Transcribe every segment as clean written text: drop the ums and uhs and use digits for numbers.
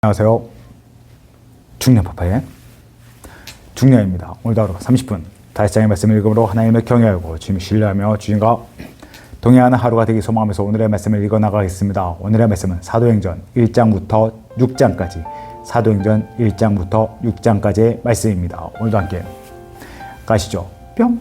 안녕하세요. 중년파파의 중년입니다. 오늘도 하루 30분 다시 장의 말씀을 읽음으로 하나님을 경외하고 주님을 신뢰하며 주님과 동행하는 하루가 되기 소망하면서 오늘의 말씀을 읽어나가겠습니다. 오늘의 말씀은 사도행전 1장부터 6장까지 사도행전 1장부터 6장까지의 말씀입니다. 오늘도 함께 가시죠. 뿅!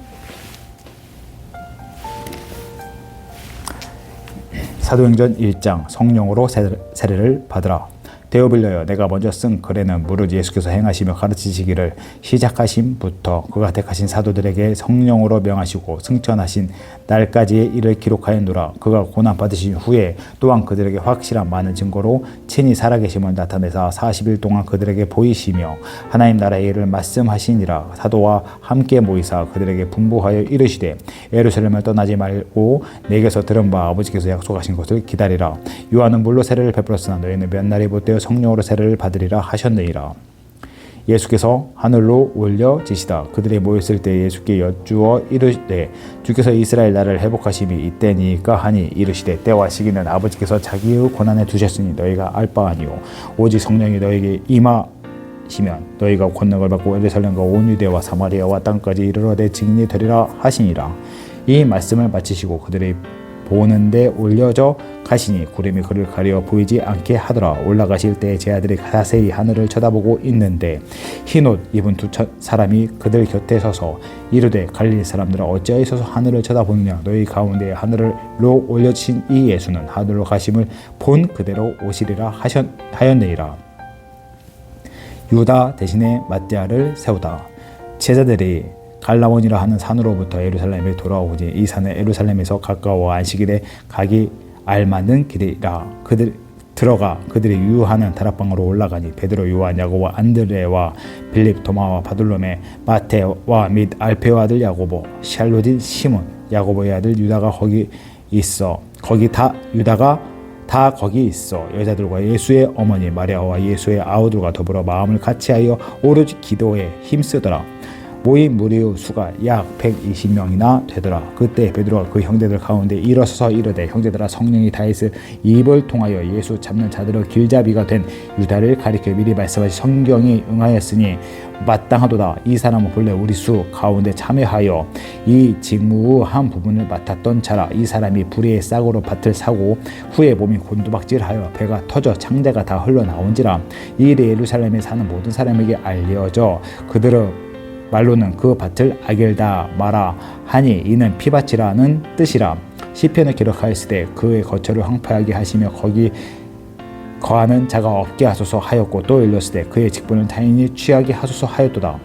사도행전 1장 성령으로 세례를 받으라. 데오빌려여 내가 먼저 쓴 글에는 무릇 예수께서 행하시며 가르치시기를 시작하심부터 그가 택하신 사도들에게 성령으로 명하시고 승천하신 날까지의 일을 기록하였노라. 그가 고난 받으신 후에 또한 그들에게 확실한 많은 증거로 친히 살아계심을 나타내사 40일 동안 그들에게 보이시며 하나님 나라의 일을 말씀하시니라. 사도와 함께 모이사 그들에게 분부하여 이르시되 예루살렘을 떠나지 말고 내게서 들은 바 아버지께서 약속하신 것을 기다리라. 요한은 물로 세례를 베풀었으나 너희는 몇 날이 못되어 성령으로 세례를 받으리라 하셨느니라. 예수께서 하늘로 올려지시다. 그들이 모였을 때 예수께 여쭈어 이르시되 주께서 이스라엘 나라를 회복하심이 이때니까 하니 이르시되 때와 시기는 아버지께서 자기의 권한에 두셨으니 너희가 알 바 아니요 오직 성령이 너희에게 임하시면 너희가 권능을 받고 예루살렘과 온 유대와 사마리아와 땅까지 이르러 내 증인이 되리라 하시니라. 이 말씀을 마치시고 그들이 보는데 올려져 가시니 구름이 그를 가려 보이지 않게 하더라. 올라가실 때 제 아들이 자세히 하늘을 쳐다보고 있는데 흰옷 입은 두 사람이 그들 곁에 서서 이르되 갈릴리 사람들아 어찌하여서 하늘을 쳐다보느냐. 너희 가운데 하늘로 올려진 이 예수는 하늘로 가심을 본 그대로 오시리라 하였느니라. 유다 대신에 맏대아를 세우다. 제자들이 갈라몬이라 하는 산으로부터 예루살렘에 돌아오니 이 산은 예루살렘에서 가까워 안식일에 가기 알맞는 길이라. 들어가 그들이 유하는 다락방으로 올라가니 베드로 요한 야고보 안드레와 빌립 도마와 바돌로메 마테와 및 알페오 아들 야고보 샬롯인 시몬 야고보의 아들 유다가 거기 있어. 유다가 다 거기 있어. 여자들과 예수의 어머니 마리아와 예수의 아우들과 더불어 마음을 같이하여 오로지 기도에 힘쓰더라. 모인 무리의 수가 약 120명이나 되더라. 그때 베드로가 그 형제들 가운데 일어서서 이르되 형제들아 성령이 다윗의 입을 통하여 예수 잡는 자들의 길잡이가 된 유다를 가리켜 미리 말씀하신 성경이 응하였으니 마땅하도다. 이 사람은 본래 우리 수 가운데 참여하여 이 직무의 한 부분을 맡았던 자라. 이 사람이 불의의 싹으로 밭을 사고 후에 몸이 곤두박질하여 배가 터져 창자가 다 흘러나온지라. 이 일이 예루살렘에 사는 모든 사람에게 알려져 그들의 말로는 그 밭을 아겔다 마라 하니 이는 피밭이라는 뜻이라. 시편을 기록하였으되 그의 거처를 황폐하게 하시며 거기 거하는 자가 없게 하소서 하였고 또 일렀으되 그의 직분을 타인이 취하게 하소서 하였도다.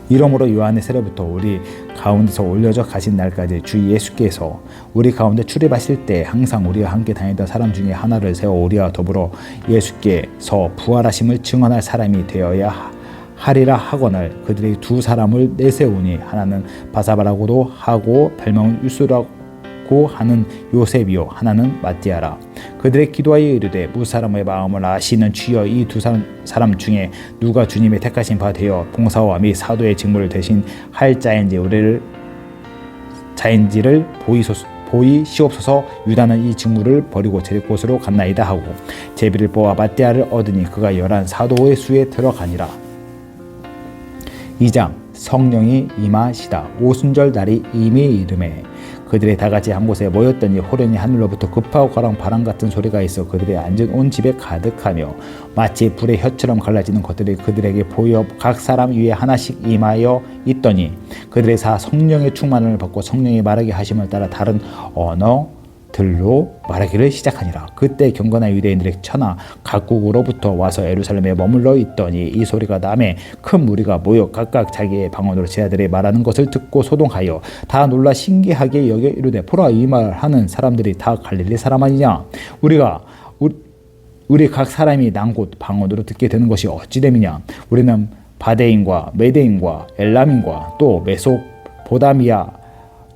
이러므로 요한의 세례부터 우리 가운데서 올려져 가신 날까지 주 예수께서 우리 가운데 출입하실 때 항상 우리와 함께 다니던 사람 중에 하나를 세워 우리와 더불어 예수께서 부활하심을 증언할 사람이 되어야 하리라 하거늘 그들이 두 사람을 내세우니 하나는 바사바라고도 하고 별명은 유스라고 하는 요셉이요 하나는 마띠아라. 그들의 기도하여 이르되 무사람의 마음을 아시는 주여 이 두 사람 중에 누가 주님의 택하신 바 되어 봉사와 및 사도의 직무를 대신 할 자인지를 보이시옵소서. 유다는 이 직무를 버리고 제 곳으로 갔나이다 하고 제비를 뽑아 마띠아를 얻으니 그가 11 사도의 수에 들어가니라. 2장 성령이 임하시다. 오순절 날이 이미 이르매 그들이 다같이 한 곳에 모였더니 호련히 하늘로부터 급하고 가랑 바람 같은 소리가 있어 그들이 앉은 온 집에 가득하며 마치 불의 혀처럼 갈라지는 것들이 그들에게 보여 각 사람 위에 하나씩 임하여 있더니 그들의 성령의 충만을 받고 성령이 말하게 하심을 따라 다른 언어들로 말하기를 시작하니라. 그때 경건한 유대인들의 천하 각국으로부터 와서 예루살렘에 머물러 있더니 이 소리가 남에 큰 무리가 모여 각각 자기의 방언으로 제 아들이 말하는 것을 듣고 소동하여 다 놀라 신기하게 여겨 이르되 보라 이 말하는 사람들이 다 갈릴리 사람 아니냐. 우리 각 사람이 난 곳 방언으로 듣게 되는 것이 어찌 됨이냐. 우리는 바데인과 메데인과 엘람인과 또 메소포다미아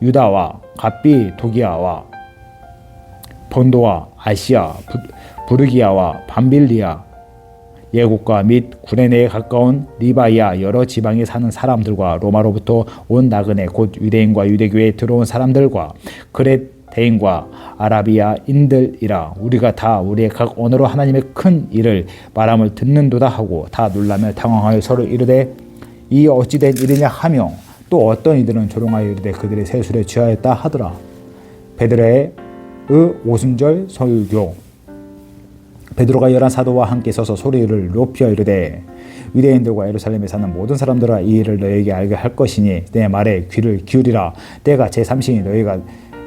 유다와 갑비도기아와 본도와 아시아 부르기아와 밤빌리아 예국과 및 구레네에 가까운 리바이아 여러 지방에 사는 사람들과 로마로부터 온 나그네 곧 유대인과 유대교에 들어온 사람들과 대인과 아라비아인들이라 우리가 다 우리의 각 언어로 하나님의 큰 일을 말함을 듣는도다 하고 다 놀라며 당황하여 서로 이르되 이 어찌된 일이냐 하며 또 어떤 이들은 조롱하여 이르되 그들의 세술에 취하였다 하더라. 베드로의 오순절 설교. 베드로가 11 사도와 함께 서서 소리를 높여 이르되 유대인들과 예루살렘에 사는 모든 사람들아 이 일을 너희에게 알게 할 것이니 내 말에 귀를 기울이라. 때가 제3시니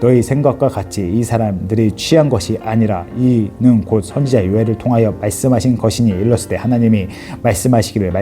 너희 생각과 같이 이 사람들이 취한 것이 아니라 이는 곧 선지자 요엘을 통하여 말씀하신 것이니 일렀을 때 하나님이 말씀하시기를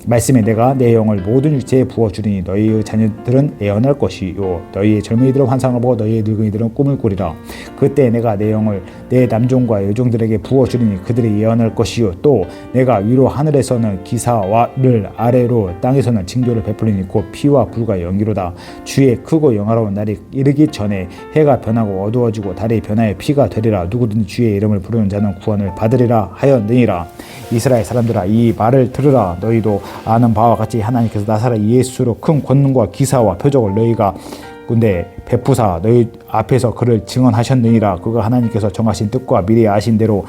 말씀에 내가 내 영을 모든 육체에 부어주리니 너희의 자녀들은 애언할 것이요 너희의 젊은이들은 환상을 보고 너희의 늙은이들은 꿈을 꾸리라. 그때 내가 내 영을 내 남종과 여종들에게 부어주리니 그들이 예언할 것이요 또 내가 위로 하늘에서는 기사와를 아래로 땅에서는 징조를 베풀리니 곧 피와 불과 연기로다. 주의 크고 영화로운 날이 이르기 전에 해가 변하고 어두워지고 달이 변하여 피가 되리라. 누구든지 주의 이름을 부르는 자는 구원을 받으리라 하였느니라. 이스라엘 사람들아 이 말을 들으라. 너희도 아는 바와 같이 하나님께서 나사렛 예수로 큰 권능과 기사와 표적을 너희가 군대 베푸사 너희 앞에서 그를 증언하셨느니라. 그가 하나님께서 정하신 뜻과 미리 아신 대로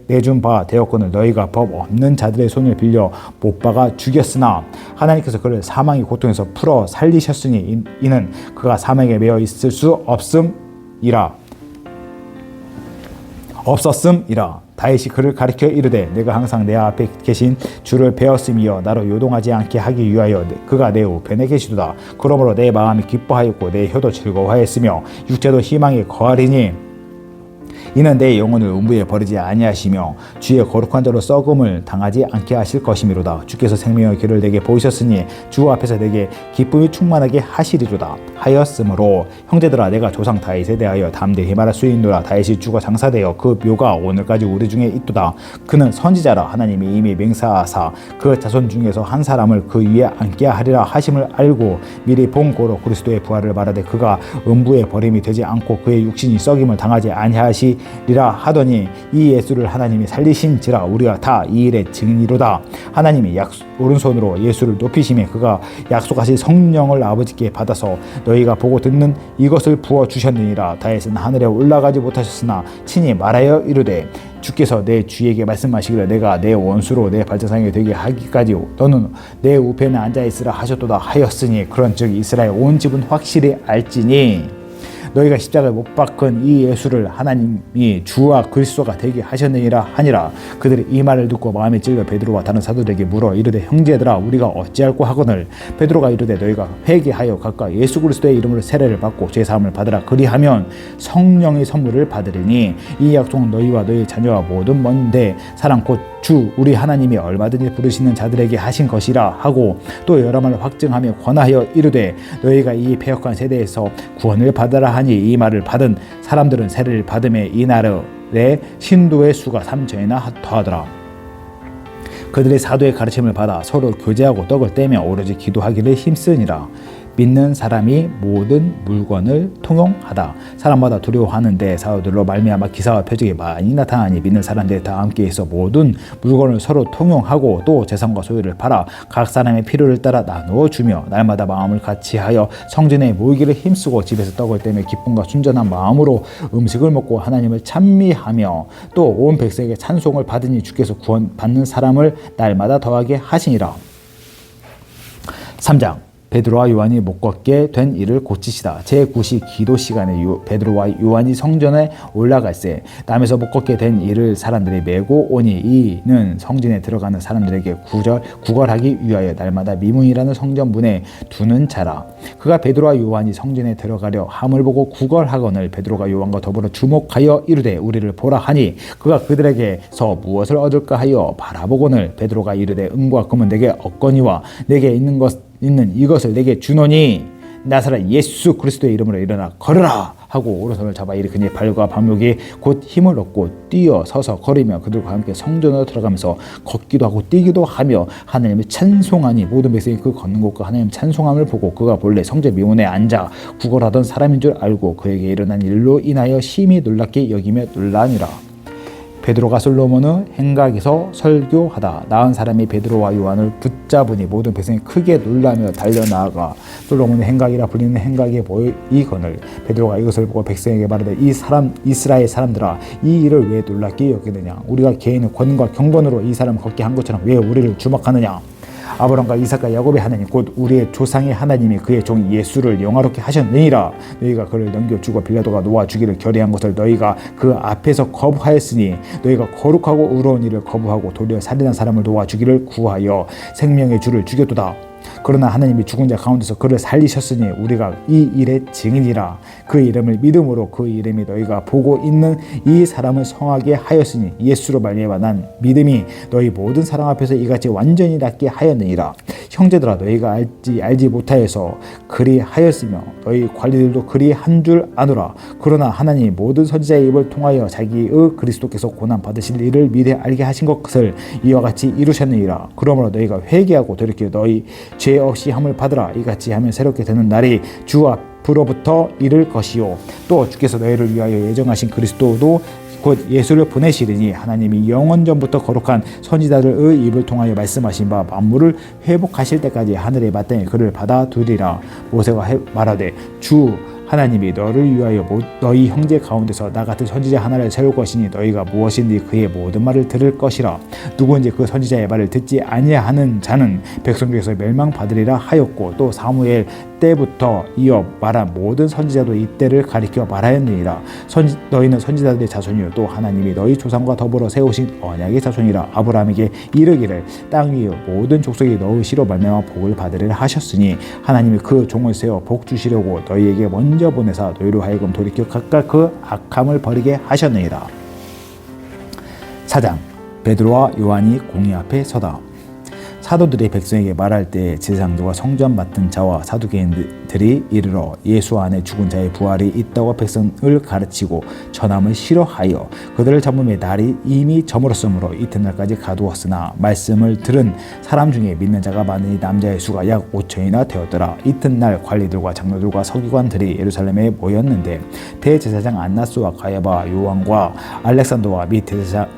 내준 바 되었거늘 너희가 법 없는 자들의 손을 빌려 못 박아 죽였으나 하나님께서 그를 사망의 고통에서 풀어 살리셨으니 이는 그가 사망에 매여 있을 수 없음이라. 다윗이 그를 가리켜 이르되 내가 항상 내 앞에 계신 주를 배웠음이여 나로 요동하지 않게 하기 위하여 그가 내 우편에 계시도다. 그러므로 내 마음이 기뻐하였고 내 혀도 즐거워하였으며 육체도 희망에 거하리니 이는 내 영혼을 음부에 버리지 아니하시며 주의 거룩한 자로 썩음을 당하지 않게 하실 것이미로다. 주께서 생명의 길을 내게 보이셨으니 주 앞에서 내게 기쁨이 충만하게 하시리로다 하였으므로 형제들아 내가 조상 다윗에 대하여 담대히 말할 수 있노라. 다윗이 죽어 장사되어 그 묘가 오늘까지 우리 중에 있도다. 그는 선지자라. 하나님이 이미 맹세하사 그 자손 중에서 한 사람을 그 위에 앉게 하리라 하심을 알고 미리 본 고로 그리스도의 부활을 말하되 그가 음부에 버림이 되지 않고 그의 육신이 썩임을 당하지 아니하시리라 하더니 이 예수를 하나님이 살리신지라. 우리가 다 이 일의 증인이로다. 하나님이 오른손으로 예수를 높이시며 그가 약속하신 성령을 아버지께 받아서 너희가 보고 듣는 이것을 부어주셨느니라. 다윗은 하늘에 올라가지 못하셨으나 친히 말하여 이르되 주께서 내 주에게 말씀하시기를 내가 내 원수로 내 발자상이 되게 하기까지 너는 내 우편에 앉아있으라 하셨도다 하였으니 그런즉 이스라엘 온 집은 확실히 알지니 너희가 십자가에 못 박은 이 예수를 하나님이 주와 그리스도가 되게 하셨느니라 하니라. 그들이 이 말을 듣고 마음에 찔려 베드로와 다른 사도들에게 물어 이르되 형제들아 우리가 어찌할꼬 하거늘. 베드로가 이르되 너희가 회개하여 각각 예수 그리스도의 이름으로 세례를 받고 죄사함을 받으라. 그리하면 성령의 선물을 받으리니 이 약속은 너희와 너희 자녀와 모든 먼데 사랑 곧 주 우리 하나님이 얼마든지 부르시는 자들에게 하신 것이라 하고 또 여러 말을 확증하며 권하여 이르되 너희가 이 패역한 세대에서 구원을 받으라 하니 이 말을 받은 사람들은 세례를 받음에 이날에 신도의 수가 3천이나 더하더라. 그들의 사도의 가르침을 받아 서로 교제하고 떡을 떼며 오로지 기도하기를 힘쓰니라. 믿는 사람이 모든 물건을 통용하다. 사람마다 두려워하는데 사도들로 말미암아 기사와 표적이 많이 나타나니 믿는 사람들이 다 함께해서 모든 물건을 서로 통용하고 또 재산과 소유를 팔아 각 사람의 필요를 따라 나누어 주며 날마다 마음을 같이하여 성전에 모이기를 힘쓰고 집에서 떡을 떼며 기쁨과 순전한 마음으로 음식을 먹고 하나님을 찬미하며 또 온 백성에게 찬송을 받으니 주께서 구원받는 사람을 날마다 더하게 하시니라. 3장 베드로와 요한이 못 걷게 된 일을 고치시다. 제9시 기도 시간에 베드로와 요한이 성전에 올라갈새 남에서 못 걷게 된 일을 사람들이 메고 오니 이는 성전에 들어가는 사람들에게 구걸하기 위하여 날마다 미문이라는 성전 문에 두는 자라. 그가 베드로와 요한이 성전에 들어가려 함을 보고 구걸하거늘 베드로가 요한과 더불어 주목하여 이르되 우리를 보라 하니 그가 그들에게서 무엇을 얻을까 하여 바라보거늘 베드로가 이르되 은과 금은 내게 없거니와 내게 있는 이것을 내게 주노니 나사렛 예수 그리스도의 이름으로 일어나 걸으라 하고 오른손을 잡아 일으키니 발과 발목이 곧 힘을 얻고 뛰어 서서 걸으며 그들과 함께 성전으로 들어가면서 걷기도 하고 뛰기도 하며 하나님을 찬송하니 모든 백성이 그 걷는 곳과 하나님 찬송함을 보고 그가 본래 성전 미문에 앉아 구걸하던 사람인 줄 알고 그에게 일어난 일로 인하여 심히 놀랍게 여기며 놀라니라. 베드로가 솔로몬의 행각에서 설교하다 나은 사람이 베드로와 요한을 붙잡으니 모든 백성이 크게 놀라며 달려나아가 솔로몬의 행각이라 불리는 행각에 보이거늘 베드로가 이것을 보고 백성에게 말하되 이 사람 이스라엘 사람들아 이 일을 왜 놀랍게 여기느냐 우리가 개인의 권과 경건으로 이 사람을 걷게 한 것처럼 왜 우리를 주목하느냐 아브라함과 이삭과 야곱의 하나님 곧 우리의 조상의 하나님이 그의 종 예수를 영화롭게 하셨느니라 너희가 그를 넘겨주고 빌라도가 놓아주기를 결의한 것을 너희가 그 앞에서 거부하였으니 너희가 거룩하고 의로운 일을 거부하고 도리어 살인한 사람을 놓아주기를 구하여 생명의 주를 죽였도다 그러나 하나님이 죽은 자 가운데서 그를 살리셨으니 우리가 이 일의 증인이라 그 이름을 믿음으로 그 이름이 너희가 보고 있는 이 사람을 성하게 하였으니 예수로 말미암아 난 믿음이 너희 모든 사람 앞에서 이같이 완전히 낫게 하였느니라 형제들아 너희가 알지 못하여서 그리 하였으며 너희 관리들도 그리 한 줄 아노라 그러나 하나님이 모든 선지자의 입을 통하여 자기의 그리스도께서 고난 받으실 일을 미리 알게 하신 것을 이와 같이 이루셨느니라 그러므로 너희가 회개하고 돌이켜 너희 죄 없이 함을 받으라 이같이 하면 새롭게 되는 날이 주 앞으로부터 이를 것이요 또 주께서 너희를 위하여 예정하신 그리스도도 곧 예수를 보내시리니 하나님이 영원전부터 거룩한 선지자들의 입을 통하여 말씀하신 바 만물을 회복하실 때까지 하늘의 마땅히 그를 받아두리라 모세가 말하되 주 하나님이 너를 위하여 너희 형제 가운데서 나 같은 선지자 하나를 세울 것이니 너희가 무엇인지 그의 모든 말을 들을 것이라 누구든지 그 선지자의 말을 듣지 아니하는 자는 백성 중에서 멸망받으리라 하였고 또 사무엘 때부터 이어 말한 모든 선지자도 이때를 가리켜 말하였느니라 너희는 선지자들의 자손이요 또 하나님이 너희 조상과 더불어 세우신 언약의 자손이라 아브라함에게 이르기를 땅 위의 모든 족속이 너희 씨로 말미암아 복을 받으리라 하셨으니 하나님이 그 종을 세워 복 주시려고 너희에게 먼저 보내사 너희로 하여금 돌이켜 각각 그 악함을 버리게 하셨느니라. 4장 베드로와 요한이 공의 앞에 서다. 사도들이 백성에게 말할 때 제사장들과 성전 맡은 자와 사두개인들이 이르러 예수 안에 죽은 자의 부활이 있다고 백성을 가르치고 전함을 싫어하여 그들을 잡음에 날이 이미 저물었으므로 이튿날까지 가두었으나 말씀을 들은 사람 중에 믿는 자가 많으니 남자의 수가 약 5천이나 되었더라. 이튿날 관리들과 장로들과 서기관들이 예루살렘에 모였는데 대제사장 안나스와 가야바 요한과 알렉산더와 및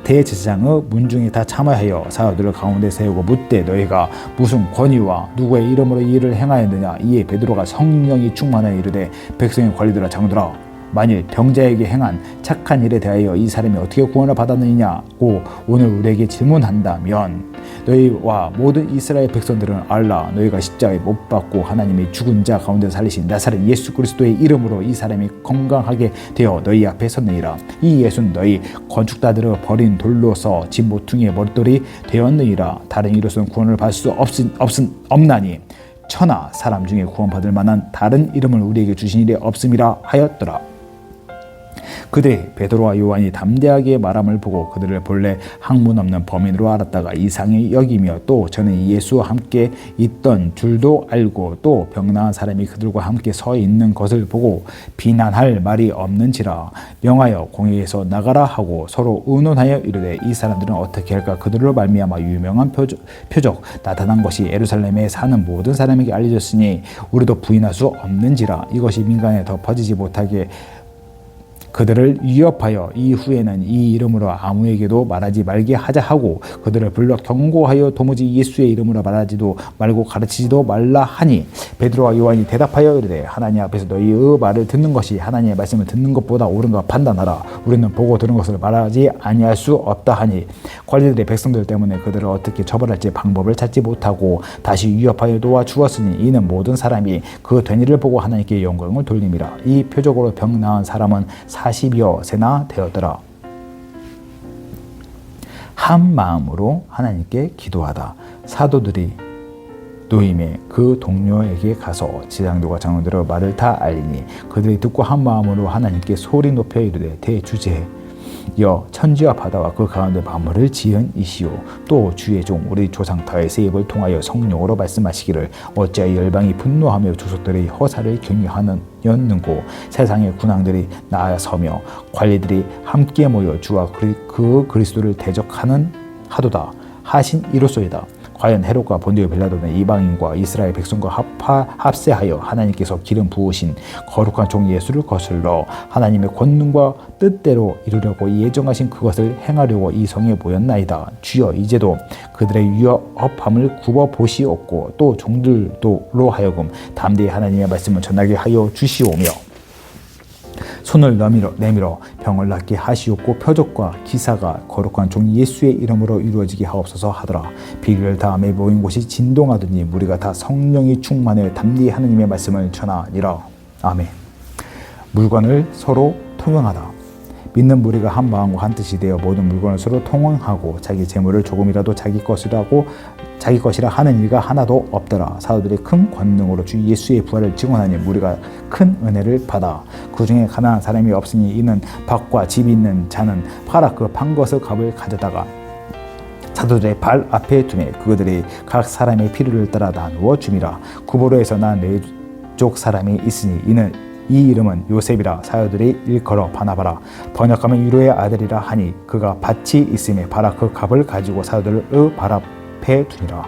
대제사장의 문중이 다 참여하여 사도들을 가운데 세우고 묻되 너희가 무슨 권위와 누구의 이름으로 이 일을 행하였느냐 이에 베드로가 성령이 충만하여 이르되 백성의 관리들아 장로들아 만일 병자에게 행한 착한 일에 대하여 이 사람이 어떻게 구원을 받았느냐고 오늘 우리에게 질문한다면 너희와 모든 이스라엘 백성들은 알라 너희가 십자가에 못 박고 하나님이 죽은 자 가운데 살리신 나사렛 예수 그리스도의 이름으로 이 사람이 건강하게 되어 너희 앞에 섰느니라. 이 예수는 너희 건축자들을 버린 돌로서 집 모퉁이의 머릿돌이 되었느니라. 다른 이로서는 구원을 받을 수 없나니 천하 사람 중에 구원받을 만한 다른 이름을 우리에게 주신 일이 없음이라 하였더라. 그들이 베드로와 요한이 담대하게 말함을 보고 그들을 본래 학문 없는 범인으로 알았다가 이상히 여기며 또 저는 예수와 함께 있던 줄도 알고 또 병나은 사람이 그들과 함께 서 있는 것을 보고 비난할 말이 없는지라 명하여 공회에서 나가라 하고 서로 의논하여 이르되 이 사람들은 어떻게 할까 그들로 말미암아 유명한 표적 나타난 것이 예루살렘에 사는 모든 사람에게 알려졌으니 우리도 부인할 수 없는지라 이것이 민간에 더 퍼지지 못하게 그들을 위협하여 이후에는 이 이름으로 아무에게도 말하지 말게 하자 하고 그들을 불러 경고하여 도무지 예수의 이름으로 말하지도 말고 가르치지도 말라 하니 베드로와 요한이 대답하여 이르되 하나님 앞에서 너희의 말을 듣는 것이 하나님의 말씀을 듣는 것보다 옳은가 판단하라. 우리는 보고 들은 것을 말하지 아니할 수 없다 하니 관리들의 백성들 때문에 그들을 어떻게 처벌할지 방법을 찾지 못하고 다시 위협하여 도와주었으니 이는 모든 사람이 그 된 일을 보고 하나님께 영광을 돌림이라. 이 표적으로 병 나은 사람은 40여 세나 되었더라. 한 마음으로 하나님께 기도하다. 사도들이 노임에 그 동료에게 가서 지장들과 장로들의 말을 다 알리니 그들이 듣고 한 마음으로 하나님께 소리 높여 이르되 대주제여 천지와 바다와 그 가운데 만물을 지은 이시오 또 주의 종 우리 조상 다윗의 입을 통하여 성령으로 말씀하시기를 어찌하여 열방이 분노하며 조속들의 허사를 경유하였는고 세상의 군왕들이 나서며 관리들이 함께 모여 주와 그 그리스도를 대적하는 하도다 하신 이로소이다. 과연 헤롯과 본디오 빌라도는 이방인과 이스라엘 백성과 합세하여 하나님께서 기름 부으신 거룩한 종 예수를 거슬러 하나님의 권능과 뜻대로 이루려고 예정하신 그것을 행하려고 이 성에 모였나이다. 주여 이제도 그들의 위협함을 굽어보시옵고 또 종들로 하여금 담대히 하나님의 말씀을 전하게 하여 주시오며 손을 내밀어 병을 낫게 하시옵고 표적과 기사가 거룩한 종 예수의 이름으로 이루어지게 하옵소서 하더라. 비를 다음에 모인 곳이 진동하더니 무리가 다 성령이 충만하여 담대히 하나님의 말씀을 전하니라. 아멘. 물건을 서로 통용하다. 믿는 무리가 한 마음과 한 뜻이 되어 모든 물건을 서로 통용하고 자기 재물을 조금이라도 자기 것이라 하는 이가 하나도 없더라. 사도들이 큰 권능으로 주 예수의 부활을 증언하니 무리가 큰 은혜를 받아 그 중에 가난한 사람이 없으니 이는 밭과 집이 있는 자는 팔아 그 판 것을 값을 가져다가 사도들의 발 앞에 두매 그들이 각 사람의 필요를 따라 나누어 줌이라. 구보로에서 난 네족 사람이 있으니 이는 이 이름은 요셉이라. 사도들이 일컬어 바나바라. 번역하면 유로의 아들이라 하니 그가 밭이 있음에 바라 그 값을 가지고 사도들의 발 앞에 두니라.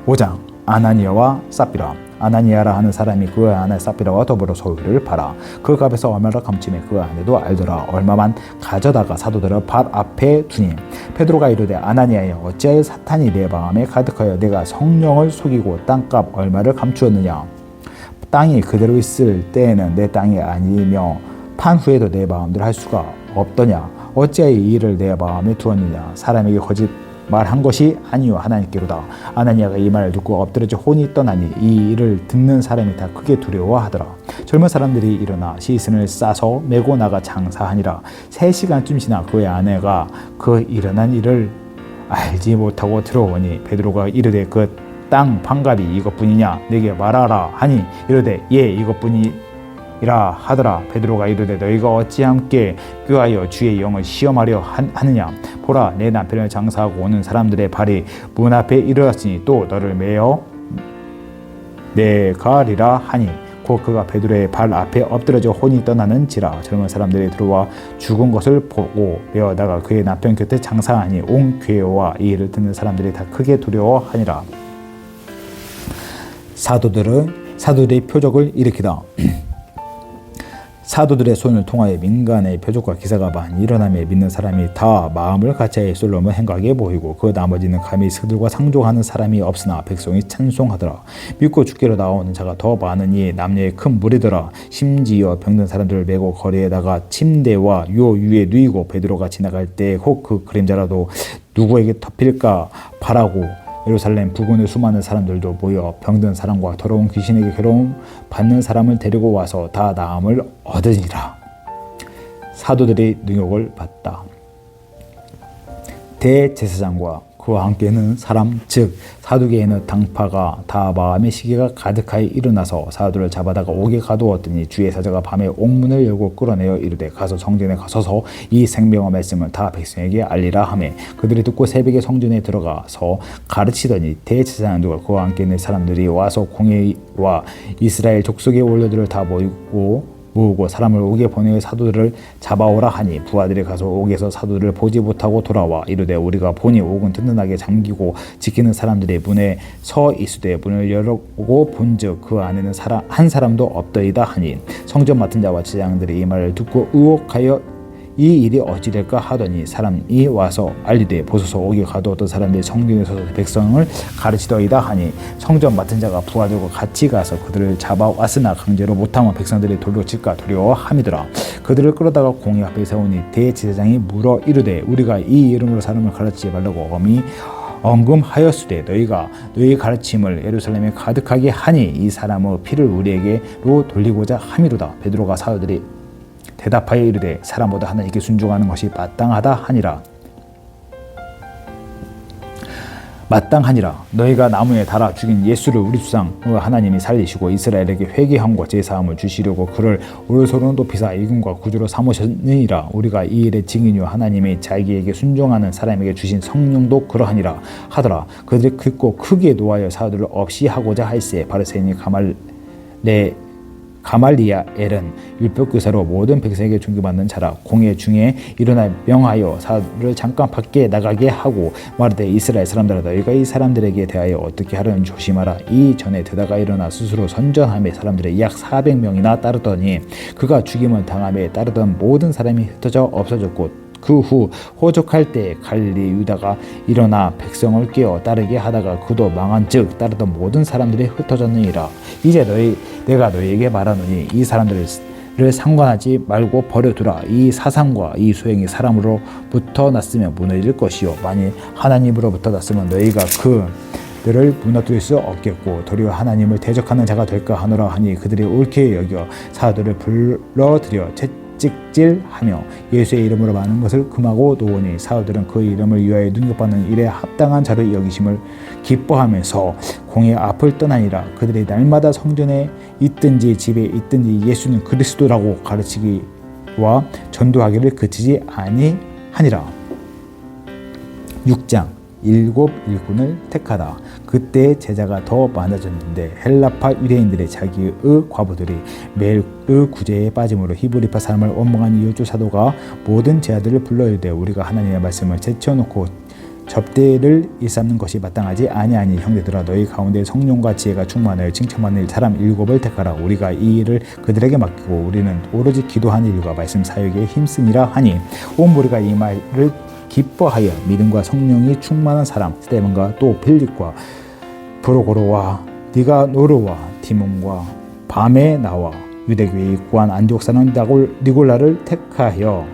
5장 아나니아와 삽비라. 아나니아라 하는 사람이 그 아내 삽비라와 더불어 소유를 팔아 그 값에서 얼마를 감추매 그 아내도 알더라. 얼마만 가져다가 사도들의 발 앞에 두니 베드로가 이르되 아나니아여 어찌하여 사탄이 내 마음에 가득하여 내가 성령을 속이고 땅값 얼마를 감추었느냐. 땅이 그대로 있을 때에는 내 땅이 아니며 판 후에도 내 마음대로 할 수가 없더냐. 어찌하여 이 일을 내 마음에 두었느냐. 사람에게 거짓 말한 것이 아니요 하나님께로다. 아나니아가 이 말을 듣고 엎드려져 혼이 떠나니 이 일을 듣는 사람이 다 크게 두려워하더라. 젊은 사람들이 일어나 시신을 싸서 메고 나가 장사하니라. 3시간쯤 지나 그의 아내가 그 일어난 일을 알지 못하고 들어오니 베드로가 이르되 그 땅 판값이 이것뿐이냐 내게 말하라 하니 이르되 예 이것뿐이라 하더라. 베드로가 이르되 너희가 어찌 함께 꾀하여 주의 영을 시험하려 하느냐. 보라 내 남편을 장사하고 오는 사람들의 발이 문 앞에 이르렀으니 또 너를 메어 내가리라 하니 곧 그가 베드로의 발 앞에 엎드러져 혼이 떠나는지라. 젊은 사람들이 들어와 죽은 것을 보고 메어다가 그의 남편 곁에 장사하니 온 괴와 이 일을 듣는 사람들이 다 크게 두려워하니라. 사도들의 표적을 일으키다. 사도들의 손을 통하여 민간의 표적과 기사가 많이 일어나며 믿는 사람이 다 마음을 같이하여 솔로몬 행각에 모이고 그 나머지는 감히 그들과 상종하는 사람이 없으나 백성이 찬송하더라. 믿고 죽기로 나오는 자가 더 많으니 남녀의 큰 무리더라. 심지어 병든 사람들을 메고 거리에다가 침대와 요 위에 누이고 베드로가 지나갈 때 혹 그 그림자라도 누구에게 덮일까 바라고 예루살렘 부근의 수많은 사람들도 모여 병든 사람과 더러운 귀신에게 괴로움 받는 사람을 데리고 와서 다 나음을 얻으니라. 사도들이 능욕을 받다. 대제사장과 그와 함께는 사람 즉 사두개인의 당파가 다 마음의 시기가 가득하여 일어나서 사도를 잡아다가 옥에 가두었더니 주의 사자가 밤에 옥문을 열고 끌어내어 이르되 가서 성전에 가서서 이 생명의 말씀을 다 백성에게 알리라 하매 그들이 듣고 새벽에 성전에 들어가서 가르치더니 대제사장들과 그와 함께 있는 사람들이 와서 공회와 이스라엘 족속의 원로들을 다 모으고 사람을 옥에 보내어 사도들을 잡아오라 하니 부하들이 가서 옥에서 사도들을 보지 못하고 돌아와 이르되 우리가 보니 옥은 든든하게 잠기고 지키는 사람들이 문에 서 있으되 문을 열고 본즉 그 안에는 한 사람도 없더이다 하니 성전 맡은 자와 제장들이 이 말을 듣고 의혹하여 이 일이 어찌 될까 하더니 사람이 와서 알리되 보소서 옥에 가두었던 사람들이 성전에 서서 백성을 가르치더이다 하니 성전 맡은 자가 부하들과 같이 가서 그들을 잡아왔으나 강제로 못하면 백성들이 돌로 칠까 두려워함이더라. 그들을 끌어다가 공회 앞에 세우니 대제사장이 물어 이르되 우리가 이 이름으로 사람을 가르치지 말라고 엄히 언금하였으되 너희 가르침을 예루살렘에 가득하게 하니 이 사람의 피를 우리에게로 돌리고자 함이로다. 베드로가 사도들이 대답하여 이르되 사람보다 하나님께 순종하는 것이 마땅하니라. 너희가 나무에 달아 죽인 예수를 우리 주상 하나님이 살리시고 이스라엘에게 회개함과 제사함을 주시려고 그를 오른손으로 높이사 일군과 구주로 삼으셨느니라. 우리가 이 일의 증인이요 하나님이 자기에게 순종하는 사람에게 주신 성령도 그러하니라 하더라. 그들이 듣고 크게 노하여 사도를 없이 하고자 할세 바리새인이 가말리엘은 율법교사로 모든 백성에게 존경받는 자라. 공회 중에 일어나 명하여 사도를 잠깐 밖에 나가게 하고 말하되 이스라엘 사람들아 너희가 이 사람들에게 대하여 어떻게 하려는 조심하라. 이 전에 드다가 일어나 스스로 선전하며 사람들의 약 400명이나 따르더니 그가 죽임을 당함에 따르던 모든 사람이 흩어져 없어졌고 그 후 호적할 때 갈릴리 유다가 일어나 백성을 깨어 따르게 하다가 그도 망한즉 따르던 모든 사람들이 흩어졌느니라. 이제 내가 너희에게 말하노니 이 사람들을 상관하지 말고 버려두라. 이 사상과 이 소행이 사람으로부터 났으면 무너질 것이요 만일 하나님으로부터 났으면 너희가 그들을 무너뜨릴 수 없겠고 도리어 하나님을 대적하는 자가 될까 하노라 하니 그들이 옳게 여겨 사도를 불러들여 채찍질하며 예수의 이름으로 많은 것을 금하고 놓으니 사도들은 그 이름을 위하여 능력받는 일에 합당한 자를 여기심을 기뻐하면서 공의 앞을 떠나니라. 그들이 날마다 성전에 있든지 집에 있든지 예수는 그리스도라고 가르치기와 전도하기를 그치지 아니하니라. 6장 일곱 일꾼을 택하다. 그때 제자가 더 많아졌는데 헬라파 유대인들의 자기의 과부들이 매일 구제에 빠짐으로 히브리파 사람을 원망한 이웃주 사도가 모든 제자들을 불러 이르되 우리가 하나님의 말씀을 제쳐놓고 접대를 일삼는 것이 마땅하지 아니하니 형제들아 너희 가운데 성령과 지혜가 충만하여 칭찬받는 사람 7을 택하라. 우리가 이 일을 그들에게 맡기고 우리는 오로지 기도하는 일과 말씀 사역에 힘쓰니라 하니 온 무리가 이 말을 기뻐하여 믿음과 성령이 충만한 사람 스데반과 또 빌립과 브로고로와 니가노르와 디몬과 밤에 나와 유대교에 입고한 안디옥 사람 니골라를 택하여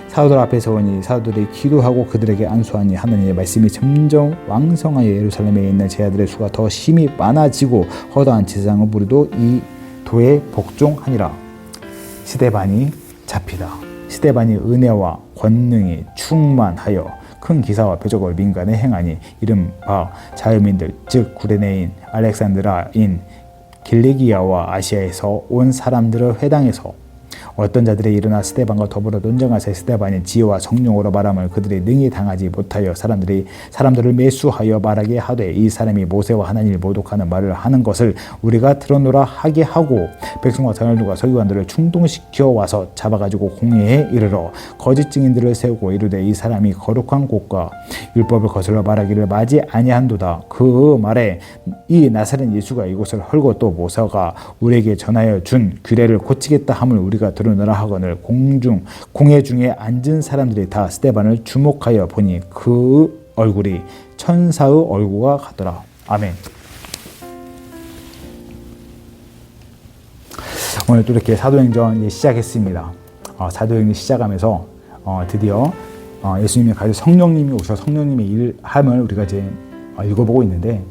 사도들 앞에 서오니 사도들이 기도하고 그들에게 안수하니 하나님의 말씀이 점점 왕성하여 예루살렘에 있는 제자들의 수가 더 심히 많아지고 허다한 제사장의 무리도 이 도에 복종하니라. 스데반이 잡히다. 스데반이 은혜와 권능이 충만하여 큰 기사와 표적을 민간에 행하니 이른바 자유민들 즉 구레네인 알렉산드라인 길리기아와 아시아에서 온 사람들을 회당에서 어떤 자들이 일어나 스데반과 더불어 논쟁하세 스데반이 지혜와 성령으로 말함을 그들이 능히 당하지 못하여 사람들을 매수하여 말하게 하되 이 사람이 모세와 하나님을 모독하는 말을 하는 것을 우리가 들어노라 하게 하고 백성과 장로들과 서기관들을 충동시켜 와서 잡아가지고 공회에 이르러 거짓 증인들을 세우고 이르되 이 사람이 거룩한 곳과 율법을 거슬러 말하기를 마지 아니한도다. 그 말에 이 나사렛 예수가 이곳을 헐고 또 모세가 우리에게 전하여 준 규례를 고치겠다 함을 우리가 들으노라 하거늘 공회 중에 앉은 사람들이 다 스데반을 주목하여 보니 그 얼굴이 천사의 얼굴과 같더라. 아멘. 오늘 또 이렇게 사도행전 시작했습니다. 사도행전 시작하면서 드디어 예수님이 가지고 성령님이 오셔 성령님의 일함을 우리가 이제 읽어보고 있는데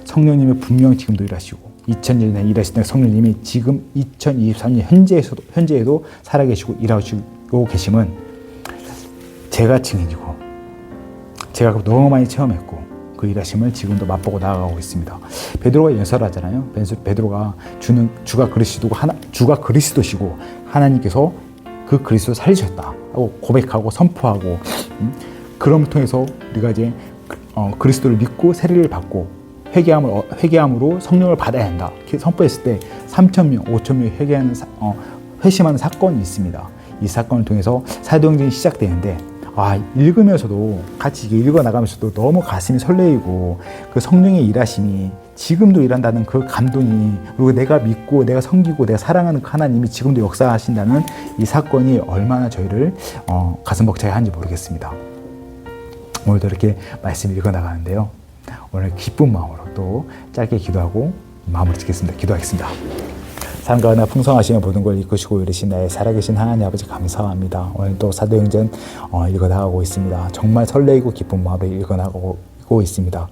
성령님이 분명 지금도 일하시고 2000년에 일하시던 성령님이 지금 2023년 현재에도 살아계시고 일하시고 계심은 제가 증인이고 제가 너무 많이 체험했고 그 일하심을 지금도 맛보고 나아가고 있습니다. 베드로가 연설하잖아요. 베드로가 주가 그리스도시고 하나님께서 그 그리스도 살리셨다 하고 고백하고 선포하고 그럼을 통해서 우리가 이제 그리스도를 믿고 세례를 받고 회개함으로 성령을 받아야 한다. 이렇게 선포했을 때 3,000명, 5,000명이 회심하는 사건이 있습니다. 이 사건을 통해서 사도행전이 시작되는데 읽으면서도 같이 읽어나가면서도 너무 가슴이 설레이고 그 성령의 일하심이 지금도 일한다는 그 감동이 그리고 내가 믿고 내가 섬기고 내가 사랑하는 그 하나님이 지금도 역사하신다는 이 사건이 얼마나 저희를 가슴 벅차게 하는지 모르겠습니다. 오늘도 이렇게 말씀 읽어나가는데요. 오늘 기쁜 마음으로 또 짧게 기도하고 마무리 짓겠습니다. 기도하겠습니다. 삶과 은혜가 풍성하시며 모든 걸 이끄시고 이르신 나의 살아계신 하나님 아버지 감사합니다. 오늘 또 사도행전 읽어나가고 있습니다. 정말 설레이고 기쁜 마음으로 읽어나가고 있습니다.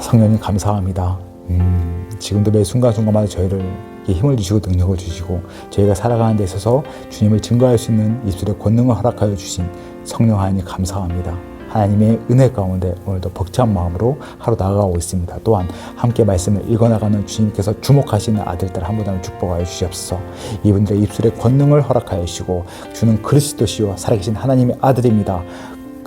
성령님 감사합니다. 지금도 매 순간순간마다 저희를 힘을 주시고 능력을 주시고 저희가 살아가는 데 있어서 주님을 증거할 수 있는 입술의 권능을 허락하여 주신 성령 하나님 감사합니다. 하나님의 은혜 가운데 오늘도 벅찬 마음으로 하루 나아가고 있습니다. 또한 함께 말씀을 읽어나가는 주님께서 주목하시는 아들들 한 분을 축복하여 주시옵소서. 이분들의 입술의 권능을 허락하여 주시고 주는 그리스도시요 살아계신 하나님의 아들입니다.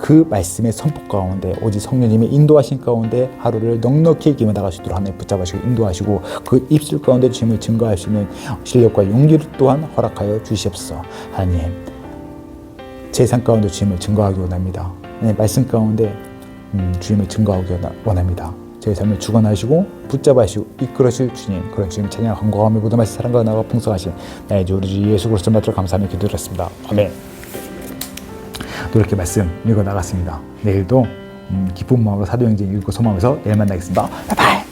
그 말씀의 선포 가운데 오직 성령님의 인도하신 가운데 하루를 넉넉히 기며 나갈 수 있도록 하나님 붙잡으시고 인도하시고 그 입술 가운데 주님을 증거할 수 있는 실력과 용기를 또한 허락하여 주시옵소서. 하나님 제 삶 가운데 주님을 증거하기 원합니다. 네, 말씀 가운데 주님을 증거하기 원합니다. 제 삶을 주관하시고 붙잡아시고 이끌으실 주님, 그런 주님 찬양 건강함을 묻어마시 사랑과 나가 풍성하신 나의 주 우리 주 예수 그리스도 받들어 감사하며 기도드렸습니다. 아멘. 또 이렇게 말씀 읽어 나갔습니다. 내일도 기쁜 마음으로 사도행전 읽고 소망하면서 내일 만나겠습니다. 바이바이.